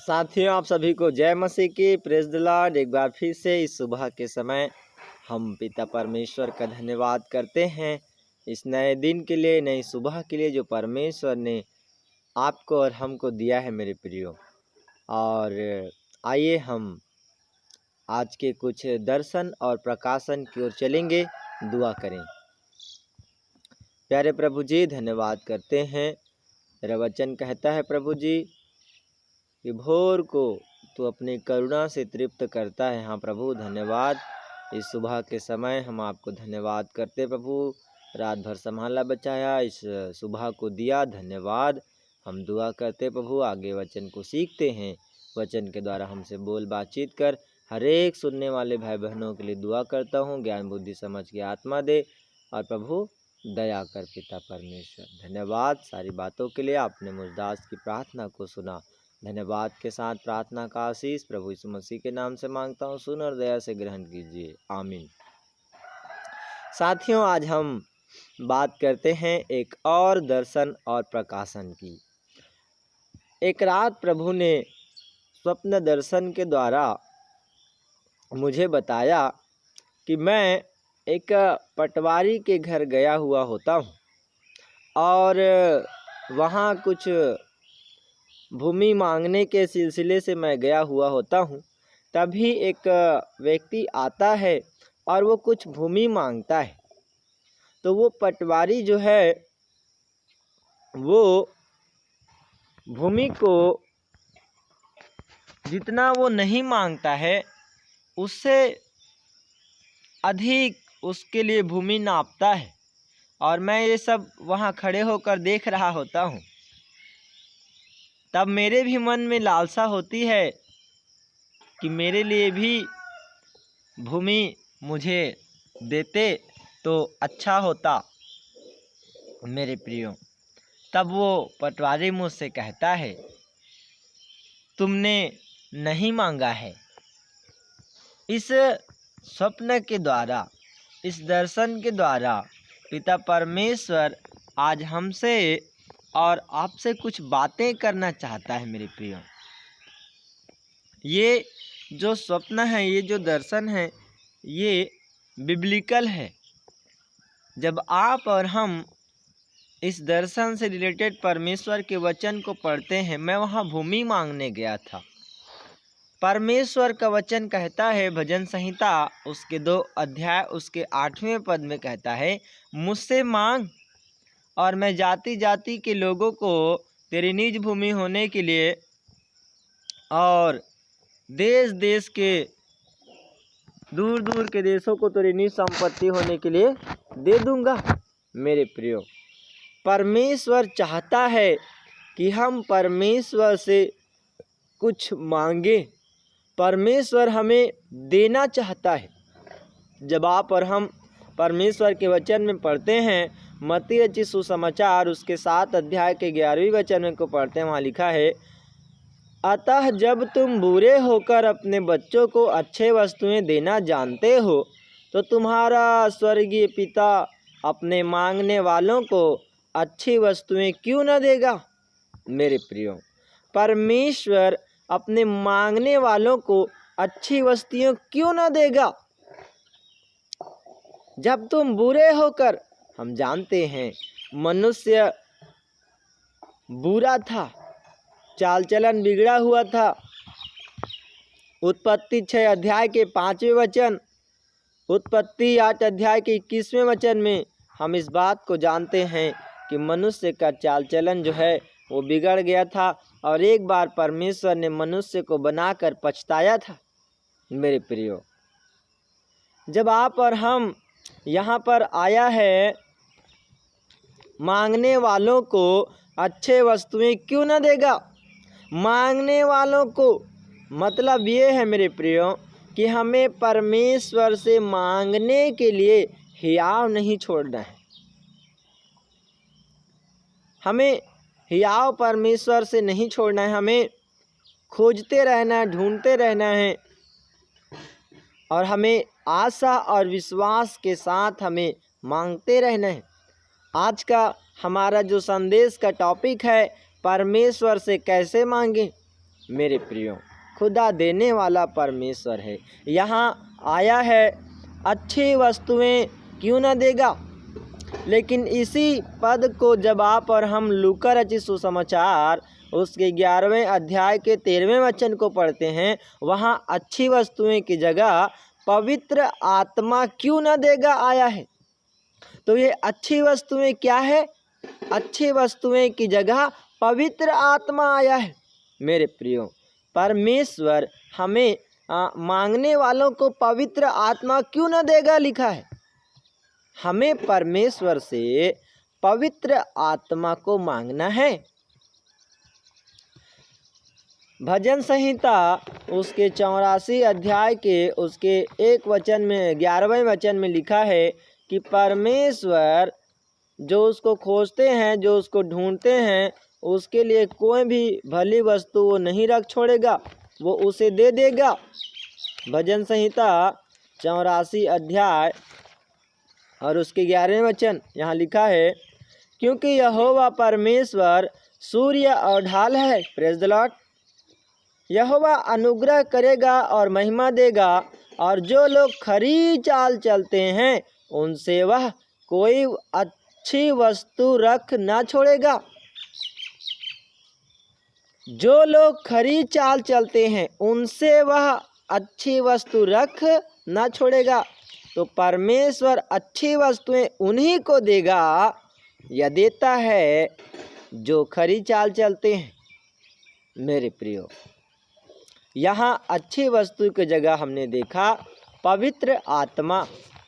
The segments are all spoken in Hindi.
साथियों, आप सभी को जय मसीह की, प्रेज द लॉर्ड। एक बार फिर से इस सुबह के समय हम पिता परमेश्वर का धन्यवाद करते हैं इस नए दिन के लिए, नई सुबह के लिए जो परमेश्वर ने आपको और हमको दिया है मेरे प्रियो। और आइए हम आज के कुछ दर्शन और प्रकाशन की ओर चलेंगे। दुआ करें। प्यारे प्रभु जी, धन्यवाद करते हैं। तेरा वचन कहता है प्रभु जी कि भोर को तो अपनी करुणा से तृप्त करता है। हाँ प्रभु, धन्यवाद। इस सुबह के समय हम आपको धन्यवाद करते प्रभु। रात भर संभाला बचाया, इस सुबह को दिया, धन्यवाद। हम दुआ करते प्रभु, आगे वचन को सीखते हैं। वचन के द्वारा हमसे बोल बातचीत कर। हर एक सुनने वाले भाई बहनों के लिए दुआ करता हूँ, ज्ञान बुद्धि समझ की आत्मा दे। और प्रभु दया कर पिता परमेश्वर। धन्यवाद सारी बातों के लिए। आपने मुझ दास की प्रार्थना को सुना। धन्यवाद के साथ प्रार्थना का आशीष प्रभु यीशु मसीह के नाम से मांगता हूँ, सुन और दया से ग्रहण कीजिए, आमीन। साथियों, आज हम बात करते हैं एक और दर्शन और प्रकाशन की। एक रात प्रभु ने स्वप्न दर्शन के द्वारा मुझे बताया कि मैं एक पटवारी के घर गया हुआ होता हूँ और वहाँ कुछ भूमि मांगने के सिलसिले से मैं गया हुआ होता हूँ। तभी एक व्यक्ति आता है और वो कुछ भूमि मांगता है। तो वो पटवारी जो है वो भूमि को जितना वो नहीं मांगता है उससे अधिक उसके लिए भूमि नापता है। और मैं ये सब वहाँ खड़े होकर देख रहा होता हूँ। तब मेरे भी मन में लालसा होती है कि मेरे लिए भी भूमि मुझे देते तो अच्छा होता मेरे प्रियो। तब वो पटवारी मुझसे कहता है, तुमने नहीं मांगा है। इस स्वप्न के द्वारा, इस दर्शन के द्वारा पिता परमेश्वर आज हमसे और आपसे कुछ बातें करना चाहता है मेरे प्रियो। ये जो स्वप्न है, ये जो दर्शन है, ये बिब्लिकल है। जब आप और हम इस दर्शन से रिलेटेड परमेश्वर के वचन को पढ़ते हैं, मैं वहाँ भूमि मांगने गया था। परमेश्वर का वचन कहता है, भजन संहिता उसके 2 अध्याय उसके 8वें पद में कहता है, मुझसे मांग और मैं जाति जाति के लोगों को तेरी निज भूमि होने के लिए और देश देश के दूर दूर के देशों को तेरी निज संपत्ति होने के लिए दे दूंगा। मेरे प्रियो, परमेश्वर चाहता है कि हम परमेश्वर से कुछ मांगे। परमेश्वर हमें देना चाहता है। जब आप और हम परमेश्वर के वचन में पढ़ते हैं, मत्ती रचित सुसमाचार उसके 7 अध्याय के 11वें वचन में को पढ़ते हैं, वहाँ लिखा है, अतः जब तुम बुरे होकर अपने बच्चों को अच्छे वस्तुएं देना जानते हो तो तुम्हारा स्वर्गीय पिता अपने मांगने वालों को अच्छी वस्तुएं क्यों न देगा। मेरे प्रियो, परमेश्वर अपने मांगने वालों को अच्छी वस्तुएं क्यों न देगा। जब तुम बुरे होकर, हम जानते हैं मनुष्य बुरा था, चाल चलन बिगड़ा हुआ था। उत्पत्ति 6 अध्याय के 5वें वचन, उत्पत्ति 8 अध्याय के 21वें वचन में हम इस बात को जानते हैं कि मनुष्य का चाल चलन जो है वो बिगड़ गया था और एक बार परमेश्वर ने मनुष्य को बनाकर पछताया था। मेरे प्रियो, जब आप और हम यहाँ पर आया है, मांगने वालों को अच्छे वस्तुएं क्यों न देगा। मांगने वालों को मतलब ये है मेरे प्रियो कि हमें परमेश्वर से मांगने के लिए हियाव नहीं छोड़ना है। हमें हियाव परमेश्वर से नहीं छोड़ना है, हमें खोजते रहना है, ढूंढते रहना है और हमें आशा और विश्वास के साथ हमें मांगते रहना है। आज का हमारा जो संदेश का टॉपिक है, परमेश्वर से कैसे मांगें। मेरे प्रियो, खुदा देने वाला परमेश्वर है। यहाँ आया है अच्छी वस्तुएं क्यों न देगा। लेकिन इसी पद को जब आप और हम लूका रचित सुसमाचार उसके 11वें अध्याय के 13वें वचन को पढ़ते हैं, वहाँ अच्छी वस्तुएं की जगह पवित्र आत्मा क्यों न देगा आया है। तो ये अच्छी वस्तुएं क्या है? अच्छी वस्तुएं की जगह पवित्र आत्मा आया है। मेरे प्रियो, परमेश्वर हमें मांगने वालों को पवित्र आत्मा क्यों न देगा लिखा है। हमें परमेश्वर से पवित्र आत्मा को मांगना है। भजन संहिता उसके 84 अध्याय के उसके 1 वचन में 11वें वचन में लिखा है कि परमेश्वर जो उसको खोजते हैं, जो उसको ढूंढते हैं, उसके लिए कोई भी भली वस्तु वो नहीं रख छोड़ेगा, वो उसे दे देगा। भजन संहिता 84 अध्याय और उसके 11वें वचन यहाँ लिखा है, क्योंकि यहोवा परमेश्वर सूर्य और ढाल है। Praise the Lord. यहोवा अनुग्रह करेगा और महिमा देगा, और जो लोग खरी चाल चलते हैं उनसे वह कोई अच्छी वस्तु रख ना छोड़ेगा। जो लोग खरी चाल चलते हैं उनसे वह अच्छी वस्तु रख ना छोड़ेगा। तो परमेश्वर अच्छी वस्तुएं उन्हीं को देगा या देता है जो खरी चाल चलते हैं। मेरे प्रियो, यहाँ अच्छी वस्तु की जगह हमने देखा पवित्र आत्मा।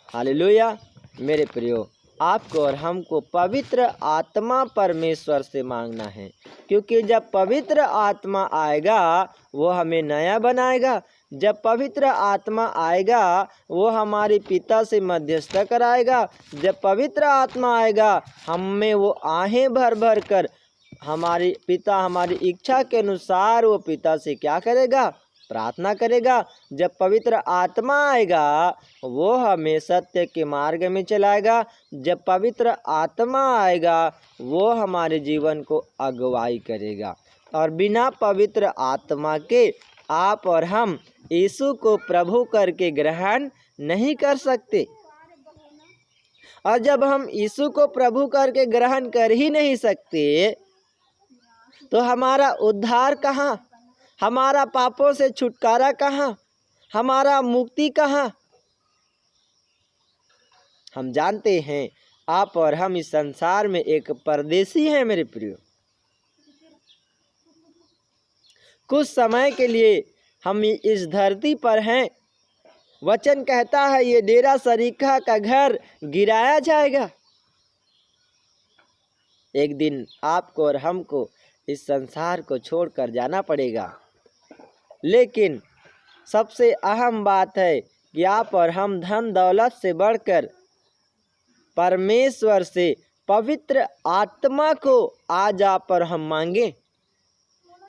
हालेलुया। मेरे प्रियो, आपको और हमको पवित्र आत्मा परमेश्वर से मांगना है, क्योंकि जब पवित्र आत्मा आएगा वो हमें नया बनाएगा। जब पवित्र आत्मा आएगा वो हमारे पिता से मध्यस्थ कराएगा। जब पवित्र आत्मा आएगा हमें वो आहें भर भर कर हमारी पिता हमारी इच्छा के अनुसार वो पिता से क्या करेगा? प्रार्थना करेगा। जब पवित्र आत्मा आएगा वो हमें सत्य के मार्ग में चलाएगा। जब पवित्र आत्मा आएगा वो हमारे जीवन को अगुवाई करेगा। और बिना पवित्र आत्मा के आप और हम यीशु को प्रभु करके ग्रहण नहीं कर सकते। और जब हम यीशु को प्रभु करके ग्रहण कर ही नहीं सकते तो हमारा उद्धार कहाँ? हमारा पापों से छुटकारा कहाँ? हमारा मुक्ति कहाँ? हम जानते हैं आप और हम इस संसार में एक परदेसी हैं मेरे प्रियो। कुछ समय के लिए हम इस धरती पर हैं। वचन कहता है ये डेरा सरीखा का घर गिराया जाएगा। एक दिन आपको और हमको इस संसार को छोड़कर जाना पड़ेगा। लेकिन सबसे अहम बात है कि आप और हम धन दौलत से बढ़कर परमेश्वर से पवित्र आत्मा को आज आप और हम मांगें,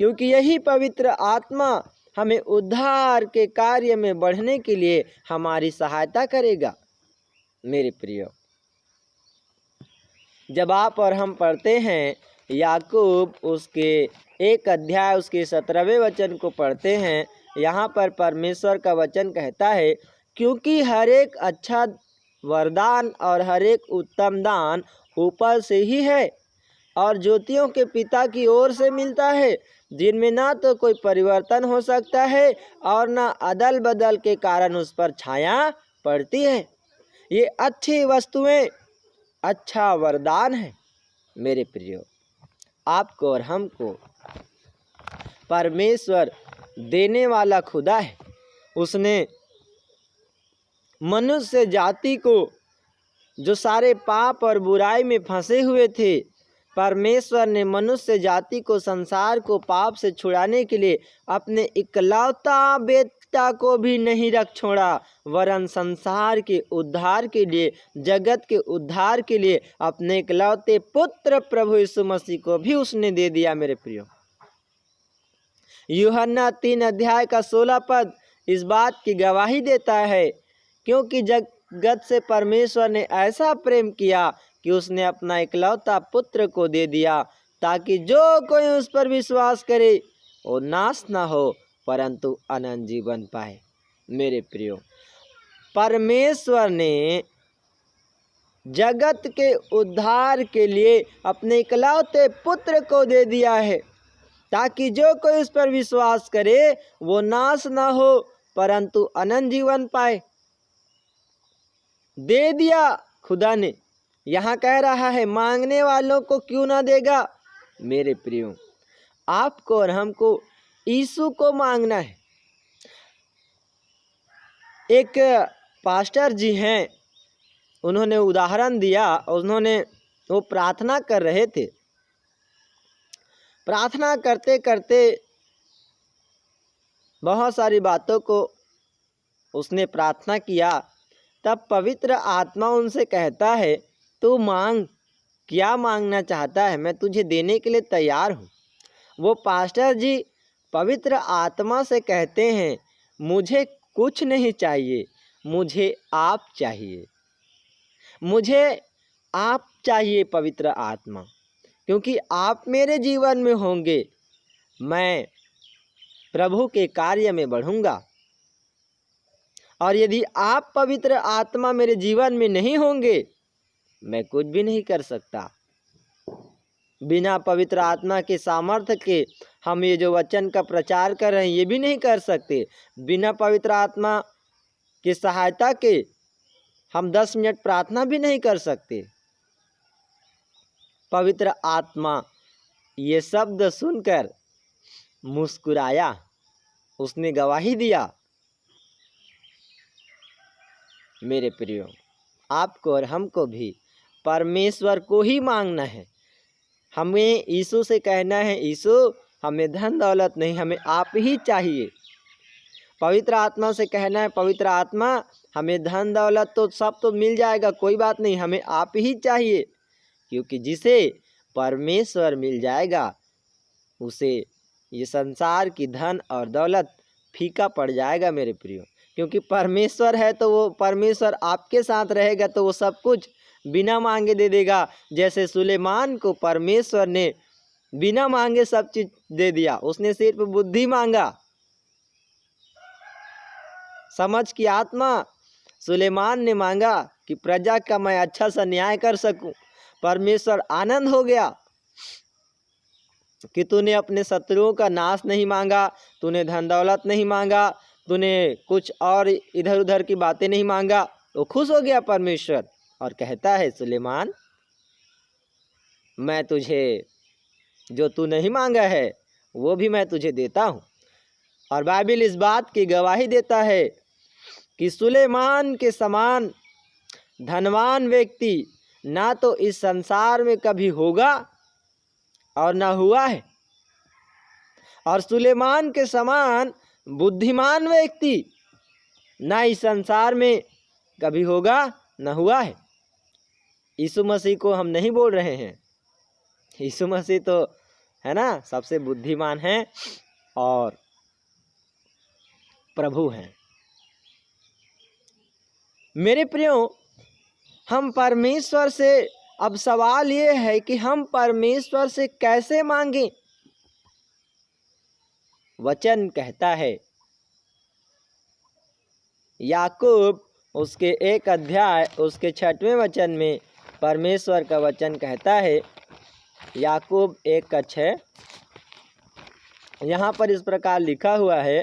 क्योंकि यही पवित्र आत्मा हमें उद्धार के कार्य में बढ़ने के लिए हमारी सहायता करेगा। मेरे प्रियो, जब आप और हम पढ़ते हैं याकूब उसके 1 अध्याय उसके 17वें वचन को पढ़ते हैं, यहाँ पर परमेश्वर का वचन कहता है, क्योंकि हर एक अच्छा वरदान और हर एक उत्तम दान ऊपर से ही है और ज्योतियों के पिता की ओर से मिलता है, जिनमें ना तो कोई परिवर्तन हो सकता है और ना अदल बदल के कारण उस पर छाया पड़ती है। ये अच्छी वस्तुएं अच्छा वरदान है। मेरे प्रियो, आपको और हमको परमेश्वर देने वाला खुदा है। उसने मनुष्य जाति को जो सारे पाप और बुराई में फंसे हुए थे, परमेश्वर ने मनुष्य जाति को संसार को पाप से छुड़ाने के लिए अपने इकलौता बेटा को भी नहीं रख छोड़ा, वरन संसार के उद्धार के लिए, जगत के उद्धार के लिए अपने इकलौते पुत्र प्रभु यीशु मसीह को भी उसने दे दिया। मेरे प्रियो, यूहन्ना 3 अध्याय का 16 पद इस बात की गवाही देता है, क्योंकि जगत से परमेश्वर ने ऐसा प्रेम किया कि उसने अपना इकलौता पुत्र को दे दिया, ताकि जो कोई उस पर विश्वास करे वो नाश न हो परंतु अनंत जीवन पाए। मेरे प्रियो, परमेश्वर ने जगत के उद्धार के लिए अपने इकलौते पुत्र को दे दिया है, ताकि जो कोई उस पर विश्वास करे वो नाश न हो परंतु अनंत जीवन पाए। दे दिया खुदा ने। यहाँ कह रहा है मांगने वालों को क्यों ना देगा। मेरे प्रियो, आपको और हमको यीशु को मांगना है। एक पास्टर जी हैं, उन्होंने उदाहरण दिया। उन्होंने वो प्रार्थना कर रहे थे। प्रार्थना करते करते बहुत सारी बातों को उसने प्रार्थना किया। तब पवित्र आत्मा उनसे कहता है तू मांग, क्या मांगना चाहता है, मैं तुझे देने के लिए तैयार हूँ। वो पास्टर जी पवित्र आत्मा से कहते हैं मुझे कुछ नहीं चाहिए, मुझे आप चाहिए, मुझे आप चाहिए पवित्र आत्मा, क्योंकि आप मेरे जीवन में होंगे मैं प्रभु के कार्य में बढ़ूंगा। और यदि आप पवित्र आत्मा मेरे जीवन में नहीं होंगे मैं कुछ भी नहीं कर सकता। बिना पवित्र आत्मा के सामर्थ्य के हम ये जो वचन का प्रचार कर रहे हैं ये भी नहीं कर सकते। बिना पवित्र आत्मा की सहायता के हम 10 मिनट प्रार्थना भी नहीं कर सकते। पवित्र आत्मा ये शब्द सुनकर मुस्कुराया, उसने गवाही दिया। मेरे प्रियो, आपको और हमको भी परमेश्वर को ही मांगना है। हमें यीशु से कहना है यीशु हमें धन दौलत नहीं, हमें आप ही चाहिए। पवित्र आत्मा से कहना है पवित्र आत्मा हमें धन दौलत तो सब तो मिल जाएगा, कोई बात नहीं, हमें आप ही चाहिए। क्योंकि जिसे परमेश्वर मिल जाएगा उसे ये संसार की धन और दौलत फीका पड़ जाएगा। मेरे प्रियो, क्योंकि परमेश्वर है तो वो परमेश्वर आपके साथ रहेगा तो वो सब कुछ बिना मांगे दे देगा। जैसे सुलेमान को परमेश्वर ने बिना मांगे सब चीज दे दिया, उसने सिर्फ बुद्धि मांगा, समझ की आत्मा सुलेमान ने मांगा कि प्रजा का मैं अच्छा सा न्याय कर सकूं। परमेश्वर आनंद हो गया कि तूने अपने शत्रुओं का नाश नहीं मांगा, तूने धन दौलत नहीं मांगा, तूने कुछ और इधर उधर की बातें नहीं मांगा। वो खुश हो गया परमेश्वर और कहता है सुलेमान मैं तुझे जो तू नहीं मांगा है वो भी मैं तुझे देता हूँ। और बाइबिल इस बात की गवाही देता है कि सुलेमान के समान धनवान व्यक्ति ना तो इस संसार में कभी होगा और ना हुआ है, और सुलेमान के समान बुद्धिमान व्यक्ति ना इस संसार में कभी होगा ना हुआ है। यीशु मसीह को हम नहीं बोल रहे हैं, यीशु मसीह तो है ना सबसे बुद्धिमान हैं और प्रभु हैं। मेरे प्रियो, हम परमेश्वर से, अब सवाल ये है कि हम परमेश्वर से कैसे मांगें। वचन कहता है याकूब उसके 1 अध्याय उसके 6वें वचन में परमेश्वर का वचन कहता है, याकूब 1:6, यहाँ पर इस प्रकार लिखा हुआ है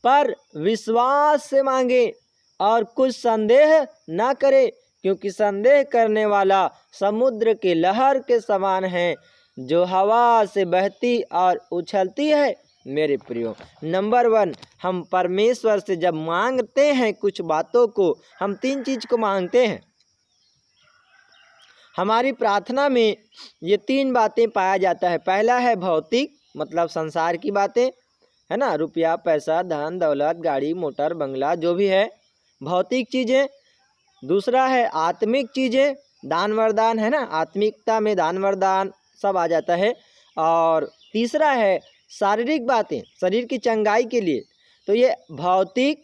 पर विश्वास से मांगे और कुछ संदेह ना करे, क्योंकि संदेह करने वाला समुद्र की लहर के समान है जो हवा से बहती और उछलती है। मेरे प्रियो, नंबर 1 हम परमेश्वर से जब मांगते हैं कुछ बातों को, हम 3 चीज को मांगते हैं। हमारी प्रार्थना में ये 3 बातें पाया जाता है। पहला है भौतिक, मतलब संसार की बातें, है ना, रुपया पैसा धन दौलत गाड़ी मोटर बंगला जो भी है भौतिक चीज़ें। दूसरा है आत्मिक चीज़ें, दान वरदान, है ना, आत्मिकता में दान वरदान सब आ जाता है। और तीसरा है शारीरिक बातें, शरीर की चंगाई के लिए। तो ये भौतिक,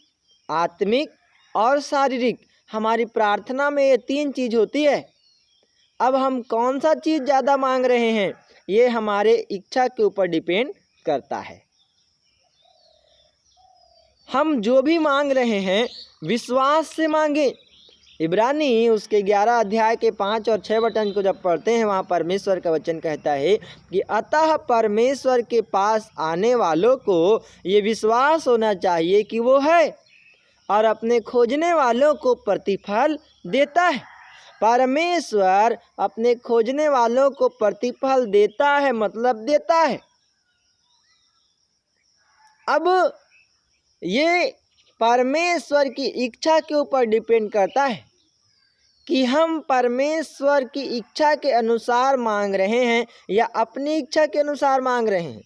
आत्मिक और शारीरिक, हमारी प्रार्थना में ये 3 चीज़ होती है। अब हम कौन सा चीज़ ज़्यादा मांग रहे हैं ये हमारे इच्छा के ऊपर डिपेंड करता है। हम जो भी मांग रहे हैं विश्वास से मांगे। इब्रानी उसके 11 अध्याय के 5 और 6 वचन को जब पढ़ते हैं, वहाँ परमेश्वर का वचन कहता है कि अतः परमेश्वर के पास आने वालों को ये विश्वास होना चाहिए कि वो है और अपने खोजने वालों को प्रतिफल देता है। परमेश्वर अपने खोजने वालों को प्रतिफल देता है, मतलब देता है। अब ये परमेश्वर की इच्छा के ऊपर डिपेंड करता है कि हम परमेश्वर की इच्छा के अनुसार मांग रहे हैं या अपनी इच्छा के अनुसार मांग रहे हैं।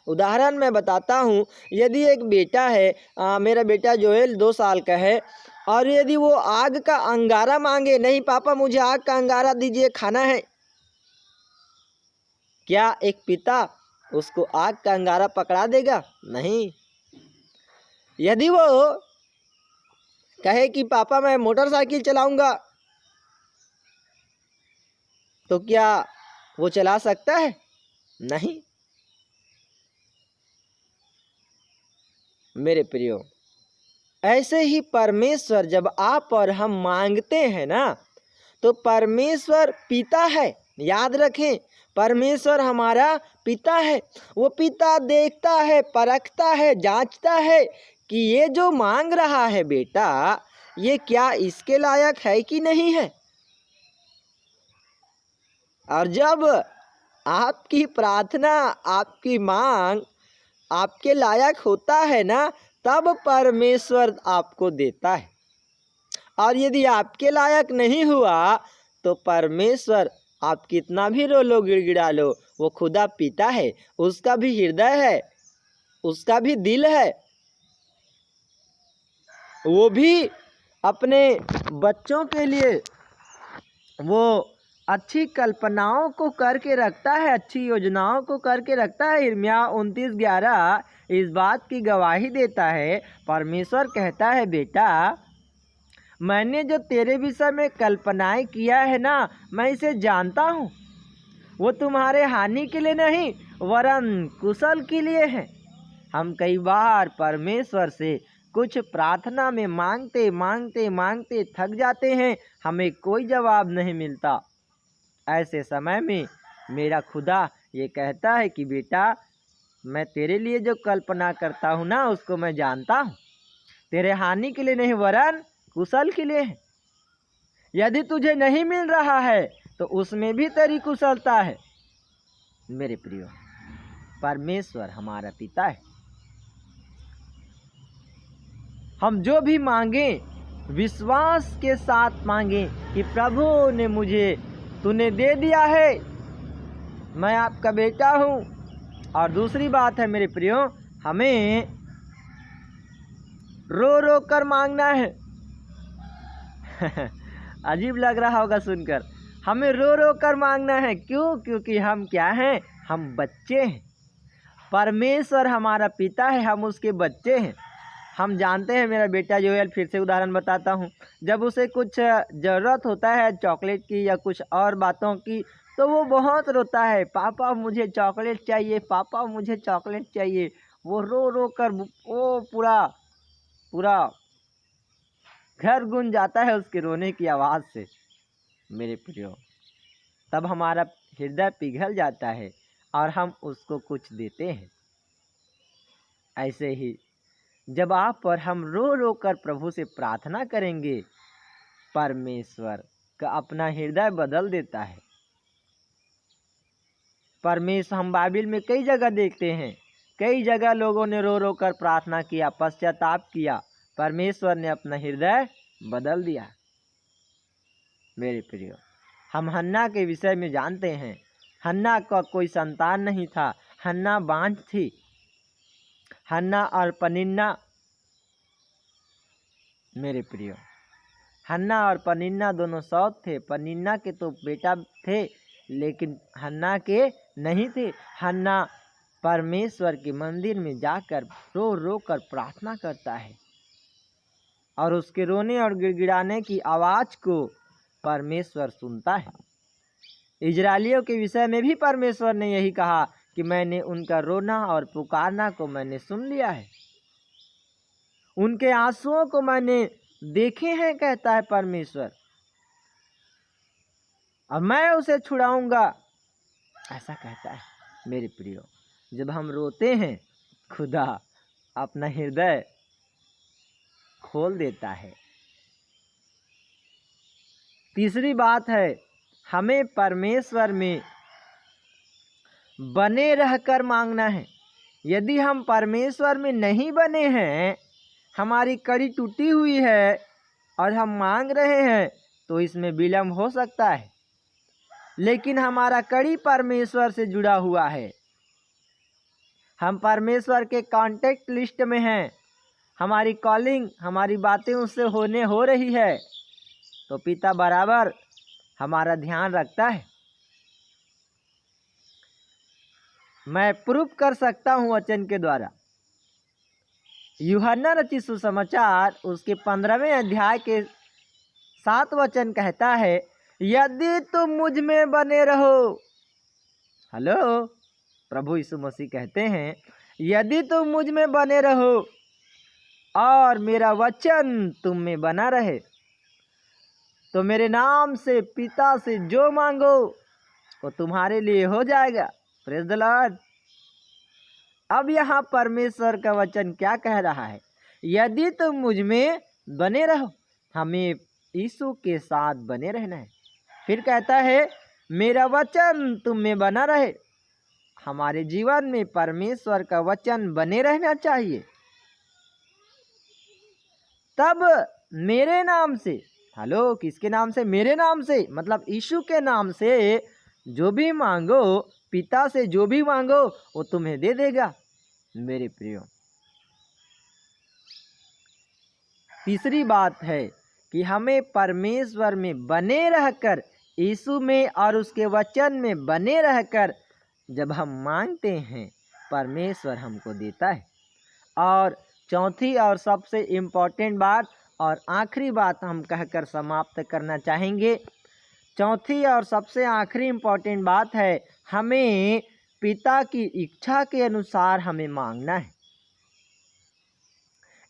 उदाहरण मैं बताता हूँ, यदि एक बेटा है, मेरा बेटा जोएल 2 साल का है, और यदि वो आग का अंगारा मांगे, नहीं पापा मुझे आग का अंगारा दीजिए, खाना है, क्या एक पिता उसको आग का अंगारा पकड़ा देगा? नहीं। यदि वो कहे कि पापा मैं मोटरसाइकिल चलाऊंगा, तो क्या वो चला सकता है? नहीं। मेरे प्रियो, ऐसे ही परमेश्वर जब आप और हम मांगते हैं ना, तो परमेश्वर पिता है। याद रखें, परमेश्वर हमारा पिता है। वो पिता देखता है, परखता है, जांचता है कि ये जो मांग रहा है बेटा, ये क्या इसके लायक है कि नहीं है। और जब आपकी प्रार्थना, आपकी मांग आपके लायक होता है ना, तब परमेश्वर आपको देता है। और यदि आपके लायक नहीं हुआ तो परमेश्वर, आप कितना भी रो लो, गिड़गिड़ा लो, वो खुदा पिता है, उसका भी हृदय है, उसका भी दिल है। वो भी अपने बच्चों के लिए वो अच्छी कल्पनाओं को करके रखता है, अच्छी योजनाओं को करके रखता है। यिर्मयाह 29:11 इस बात की गवाही देता है। परमेश्वर कहता है, बेटा मैंने जो तेरे विषय में कल्पनाएं किया है ना, मैं इसे जानता हूँ। वो तुम्हारे हानि के लिए नहीं वरन कुशल के लिए है। हम कई बार परमेश्वर से कुछ प्रार्थना में मांगते मांगते मांगते थक जाते हैं, हमें कोई जवाब नहीं मिलता। ऐसे समय में मेरा खुदा ये कहता है कि बेटा मैं तेरे लिए जो कल्पना करता हूँ ना, उसको मैं जानता हूँ। तेरे हानि के लिए नहीं वरन कुशल के लिए है। यदि तुझे नहीं मिल रहा है तो उसमें भी तेरी कुशलता है। मेरे प्रियो, परमेश्वर हमारा पिता है। हम जो भी मांगे विश्वास के साथ मांगे कि प्रभु ने मुझे, तूने दे दिया है, मैं आपका बेटा हूँ। और दूसरी बात है मेरे प्रियो, हमें रो रो कर मांगना है। अजीब लग रहा होगा सुनकर, हमें रो रो कर मांगना है। क्यों? क्योंकि हम क्या हैं? हम बच्चे हैं। परमेश्वर हमारा पिता है, हम उसके बच्चे हैं। हम जानते हैं, मेरा बेटा जोएल, फिर से उदाहरण बताता हूँ, जब उसे कुछ ज़रूरत होता है चॉकलेट की या कुछ और बातों की, तो वो बहुत रोता है, पापा मुझे चॉकलेट चाहिए, पापा मुझे चॉकलेट चाहिए। वो रो रो कर वो पूरा पूरा घर गूंज जाता है उसके रोने की आवाज़ से। मेरे प्रियो, तब हमारा हृदय पिघल जाता है और हम उसको कुछ देते हैं। ऐसे ही जब आप और हम रो रो कर प्रभु से प्रार्थना करेंगे, परमेश्वर का अपना हृदय बदल देता है। परमेश्वर, हम बाइबिल में कई जगह देखते हैं, कई जगह लोगों ने रो रो कर प्रार्थना किया, पश्चाताप किया, परमेश्वर ने अपना हृदय बदल दिया। मेरे प्रियो, हम हन्ना के विषय में जानते हैं। हन्ना का कोई संतान नहीं था, हन्ना बांझ थी। हन्ना और पनिन्ना, मेरे प्रियो, हन्ना और पनिन्ना दोनों सौत थे। पनिन्ना के तो बेटा थे लेकिन हन्ना के नहीं थे। हन्ना परमेश्वर के मंदिर में जाकर रो रो कर प्रार्थना करता है और उसके रोने और गिड़गिड़ाने की आवाज़ को परमेश्वर सुनता है। इजरायलियों के विषय में भी परमेश्वर ने यही कहा कि मैंने उनका रोना और पुकारना को मैंने सुन लिया है, उनके आंसुओं को मैंने देखे हैं, कहता है परमेश्वर, और मैं उसे छुड़ाऊंगा, ऐसा कहता है। मेरे प्रियो, जब हम रोते हैं खुदा अपना हृदय खोल देता है। तीसरी बात है, हमें परमेश्वर में बने रहकर मांगना है। यदि हम परमेश्वर में नहीं बने हैं, हमारी कड़ी टूटी हुई है और हम मांग रहे हैं, तो इसमें विलम्ब हो सकता है। लेकिन हमारा कड़ी परमेश्वर से जुड़ा हुआ है, हम परमेश्वर के कांटेक्ट लिस्ट में हैं, हमारी कॉलिंग, हमारी बातें उससे हो रही है, तो पिता बराबर हमारा ध्यान रखता है। मैं प्रूफ कर सकता हूँ वचन के द्वारा। यूहन्ना रचित सुसमाचार उसके 15वें अध्याय के 7 वचन कहता है, यदि तुम मुझ में बने रहो। हेलो, प्रभु यीशु मसीह कहते हैं, यदि तुम मुझ में बने रहो और मेरा वचन तुम में बना रहे, तो मेरे नाम से पिता से जो मांगो वो तुम्हारे लिए हो जाएगा। Praise the Lord. अब यहाँ परमेश्वर का वचन क्या कह रहा है? यदि तुम मुझ में बने रहो, हमें यीशु के साथ बने रहना है। फिर कहता है, मेरा वचन तुम में बना रहे। हमारे जीवन में परमेश्वर का वचन बने रहना चाहिए। तब मेरे नाम से, हेलो, किसके नाम से? मेरे नाम से, मतलब यीशु के नाम से जो भी मांगो, पिता से जो भी मांगो वो तुम्हें दे देगा। मेरे प्रियो, तीसरी बात है कि हमें परमेश्वर में बने रहकर, यीशु में और उसके वचन में बने रहकर जब हम मांगते हैं, परमेश्वर हमको देता है। और चौथी और सबसे इम्पोर्टेंट बात और आखिरी बात हम कहकर समाप्त करना चाहेंगे। चौथी और सबसे आखिरी इम्पोर्टेंट बात है, हमें पिता की इच्छा के अनुसार हमें मांगना है।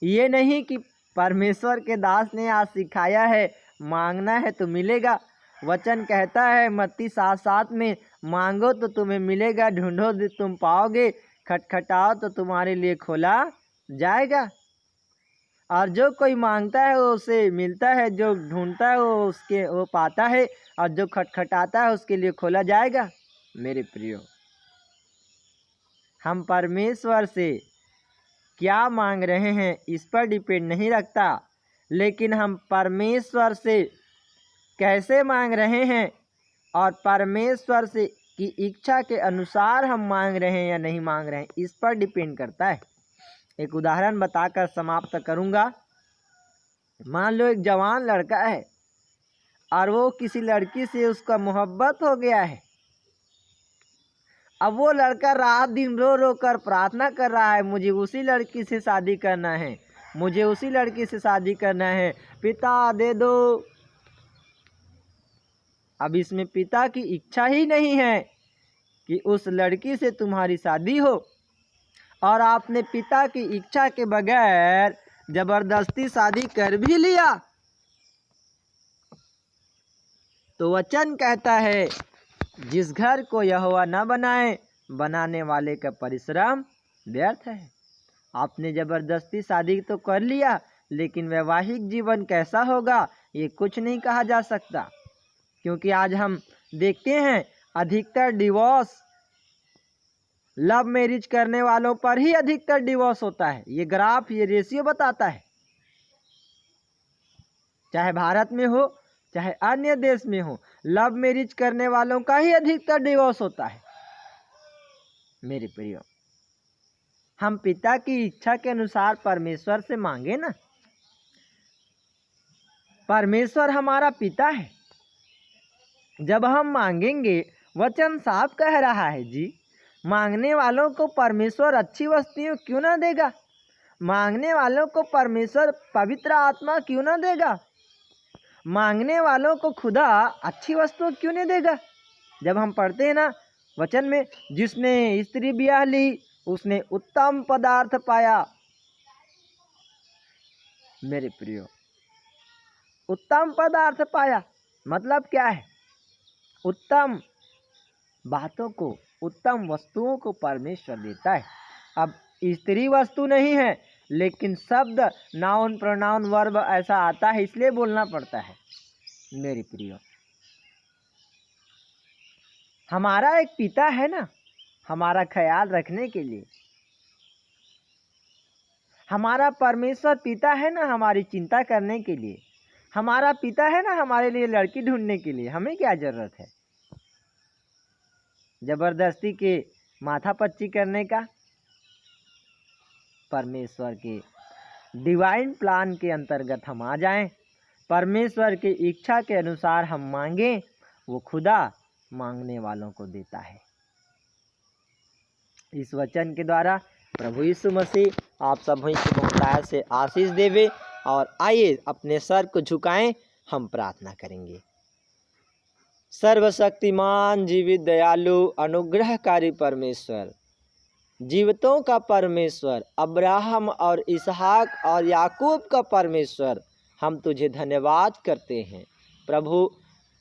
ये नहीं कि परमेश्वर के दास ने आज सिखाया है मांगना है तो मिलेगा। वचन कहता है मत्ती 7:7 में, मांगो तो तुम्हें मिलेगा, ढूंढो तो तुम पाओगे, खटखटाओ तो तुम्हारे लिए खोला जाएगा। और जो कोई मांगता है वो उसे मिलता है, जो ढूंढता है वो पाता है, और जो खटखटाता है उसके लिए खोला जाएगा। मेरे प्रियो, हम परमेश्वर से क्या मांग रहे हैं इस पर डिपेंड नहीं रखता, लेकिन हम परमेश्वर से कैसे मांग रहे हैं और परमेश्वर से की इच्छा के अनुसार हम मांग रहे हैं या नहीं मांग रहे हैं, इस पर डिपेंड करता है। एक उदाहरण बताकर समाप्त करूंगा। मान लो एक जवान लड़का है और वो किसी लड़की से उसका मोहब्बत हो गया है। अब वो लड़का रात दिन रो रो कर प्रार्थना कर रहा है, मुझे उसी लड़की से शादी करना है, मुझे उसी लड़की से शादी करना है, पिता दे दो। अब इसमें पिता की इच्छा ही नहीं है कि उस लड़की से तुम्हारी शादी हो, और आपने पिता की इच्छा के बगैर जबरदस्ती शादी कर भी लिया, तो वचन कहता है, जिस घर को यहोवा न बनाए, बनाने वाले का परिश्रम व्यर्थ है। आपने जबरदस्ती शादी तो कर लिया, लेकिन वैवाहिक जीवन कैसा होगा ये कुछ नहीं कहा जा सकता, क्योंकि आज हम देखते हैं अधिकतर डिवोर्स लव मैरिज करने वालों पर ही अधिकतर डिवोर्स होता है। ये ग्राफ, ये रेशियो बताता है, चाहे भारत में हो चाहे अन्य देश में हो, लव मैरिज करने वालों का ही अधिकतर डिवोर्स होता है। मेरे प्रियो, हम पिता की इच्छा के अनुसार परमेश्वर से मांगे ना। परमेश्वर हमारा पिता है। जब हम मांगेंगे, वचन साफ कह रहा है जी, मांगने वालों को परमेश्वर अच्छी वस्तुएं क्यों ना देगा? मांगने वालों को परमेश्वर पवित्र आत्मा क्यों ना देगा? मांगने वालों को खुदा अच्छी वस्तु क्यों नहीं देगा? जब हम पढ़ते हैं ना वचन में, जिसने स्त्री ब्याह ली उसने उत्तम पदार्थ पाया। मेरे प्रियो, उत्तम पदार्थ पाया मतलब क्या है? उत्तम बातों को, उत्तम वस्तुओं को परमेश्वर देता है। अब स्त्री वस्तु नहीं है, लेकिन शब्द नाउन प्रोनाउन वर्ब ऐसा आता है, इसलिए बोलना पड़ता है। मेरे प्रियो, हमारा एक पिता है ना, हमारा ख्याल रखने के लिए। हमारा परमेश्वर पिता है ना, हमारी चिंता करने के लिए। हमारा पिता है ना, हमारे लिए लड़की ढूंढने के लिए। हमें क्या जरूरत है जबरदस्ती के माथापच्ची करने का? परमेश्वर के डिवाइन प्लान के अंतर्गत हम आ जाएं, परमेश्वर की इच्छा के अनुसार हम मांगें, वो खुदा मांगने वालों को देता है। इस वचन के द्वारा प्रभु यीशु मसीह आप सभी को बहुतायत से आशीष देवे। और आइए अपने सर को झुकाएं, हम प्रार्थना करेंगे। सर्वशक्तिमान, जीवित, दयालु, अनुग्रहकारी परमेश्वर, जीवितों का परमेश्वर, अब्राहम और इसहाक और याकूब का परमेश्वर, हम तुझे धन्यवाद करते हैं। प्रभु,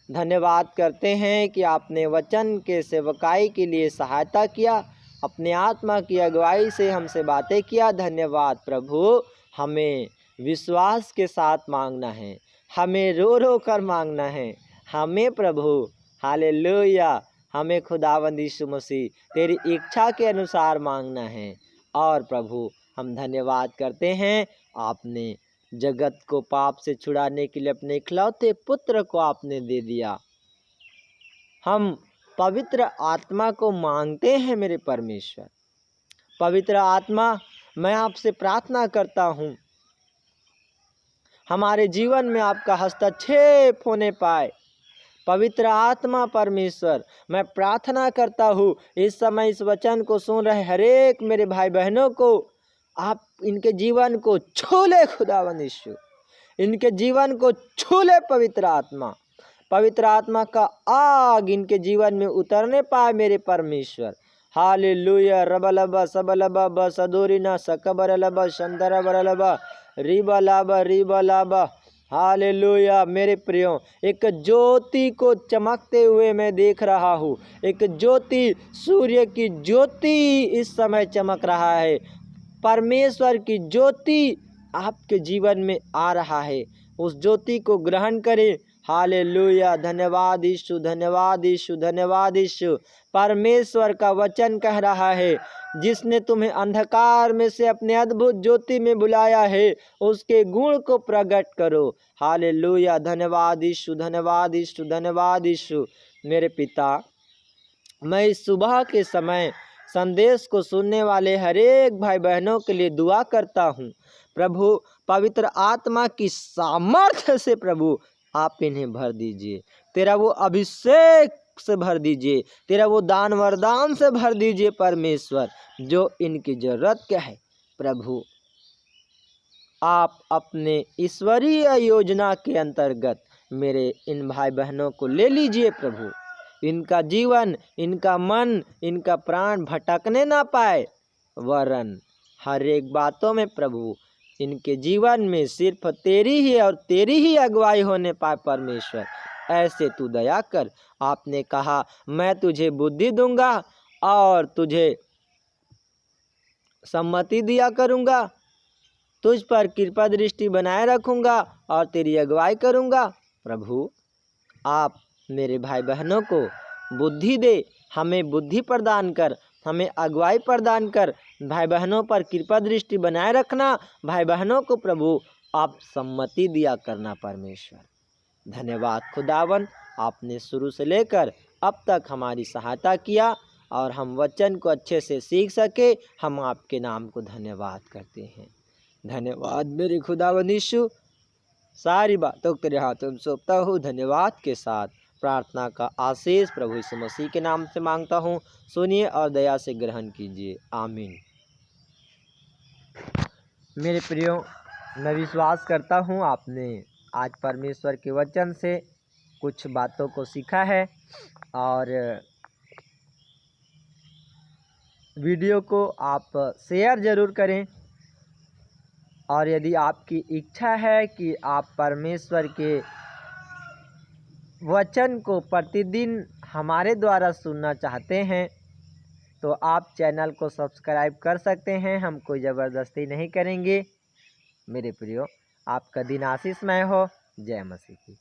धन्यवाद करते हैं कि आपने वचन के सेवकाई के लिए सहायता किया, अपने आत्मा की अगुवाई से हमसे बातें किया। धन्यवाद प्रभु। हमें विश्वास के साथ मांगना है, हमें रो रो कर मांगना है। हमें प्रभु, हालेलुया, हमें खुदावंद यीशु मसीह तेरी इच्छा के अनुसार मांगना है। और प्रभु, हम धन्यवाद करते हैं, आपने जगत को पाप से छुड़ाने के लिए अपने इकलौते पुत्र को आपने दे दिया। हम पवित्र आत्मा को मांगते हैं मेरे परमेश्वर। पवित्र आत्मा, मैं आपसे प्रार्थना करता हूँ, हमारे जीवन में आपका हस्तक्षेप होने पाए। पवित्र आत्मा परमेश्वर, मैं प्रार्थना करता हूँ इस समय इस वचन को सुन रहे हरेक मेरे भाई बहनों को आप इनके जीवन को छू ले खुदावंद यीशु, इनके जीवन को छू ले पवित्र आत्मा। पवित्र आत्मा का आग इनके जीवन में उतरने पाए मेरे परमेश्वर। हालेलुया। रबलबा सबलबा बसदोरिना सकबरलबा शंदरबरलबा रिबलाबा रिबलाबा। हालेलुया। मेरे प्रियो, एक ज्योति को चमकते हुए मैं देख रहा हूँ। एक ज्योति, सूर्य की ज्योति इस समय चमक रहा है। परमेश्वर की ज्योति आपके जीवन में आ रहा है। उस ज्योति को ग्रहण करें। हालेलुया। धन्यवाद यीशु, धन्यवाद यीशु, धन्यवाद यीशु। परमेश्वर का वचन कह रहा है, जिसने तुम्हें अंधकार में से अपने अद्भुत ज्योति में बुलाया है, उसके गुण को प्रकट करो। हालेलुया। धन्यवाद यीशु, धन्यवाद यीशु, धन्यवाद यीशु। मेरे पिता, मैं इस सुबह के समय संदेश को सुनने वाले हरेक भाई बहनों के लिए दुआ करता हूँ। प्रभु, पवित्र आत्मा की सामर्थ्य से प्रभु आप इन्हें भर दीजिए। तेरा वो अभिषेक से भर दीजिए, तेरा वो दान वरदान से भर दीजिए परमेश्वर, जो इनकी जरूरत क्या है। प्रभु, आप अपने ईश्वरीय योजना के अंतर्गत मेरे इन भाई बहनों को ले लीजिए। प्रभु, इनका जीवन, इनका मन, इनका प्राण भटकने ना पाए, वरन हर एक बातों में प्रभु इनके जीवन में सिर्फ तेरी ही और तेरी ही अगुवाई होने पाए। परमेश्वर, ऐसे तू दया कर। आपने कहा, मैं तुझे बुद्धि दूंगा और तुझे सम्मति दिया करूंगा, तुझ पर कृपा दृष्टि बनाए रखूंगा और तेरी अगुवाई करूंगा। प्रभु, आप मेरे भाई बहनों को बुद्धि दे, हमें बुद्धि प्रदान कर, हमें अगुवाई प्रदान कर। भाई बहनों पर कृपा दृष्टि बनाए रखना। भाई बहनों को प्रभु आप सम्मति दिया करना। परमेश्वर, धन्यवाद खुदावन, आपने शुरू से लेकर अब तक हमारी सहायता किया और हम वचन को अच्छे से सीख सके। हम आपके नाम को धन्यवाद करते हैं। धन्यवाद मेरे खुदावन यीशु। सारी बातों तेरे हाथों में सौंपता हूँ। धन्यवाद के साथ प्रार्थना का आशीष प्रभु यीशु मसीह के नाम से मांगता हूँ। सुनिए और दया से ग्रहण कीजिए। आमीन। मेरे प्रियो, मैं विश्वास करता हूँ आपने आज परमेश्वर के वचन से कुछ बातों को सीखा है और वीडियो को आप शेयर ज़रूर करें। और यदि आपकी इच्छा है कि आप परमेश्वर के वचन को प्रतिदिन हमारे द्वारा सुनना चाहते हैं तो आप चैनल को सब्सक्राइब कर सकते हैं। हम कोई ज़बरदस्ती नहीं करेंगे। मेरे प्रियो, आपका दिन आशीषमय हो। जय मसीह की।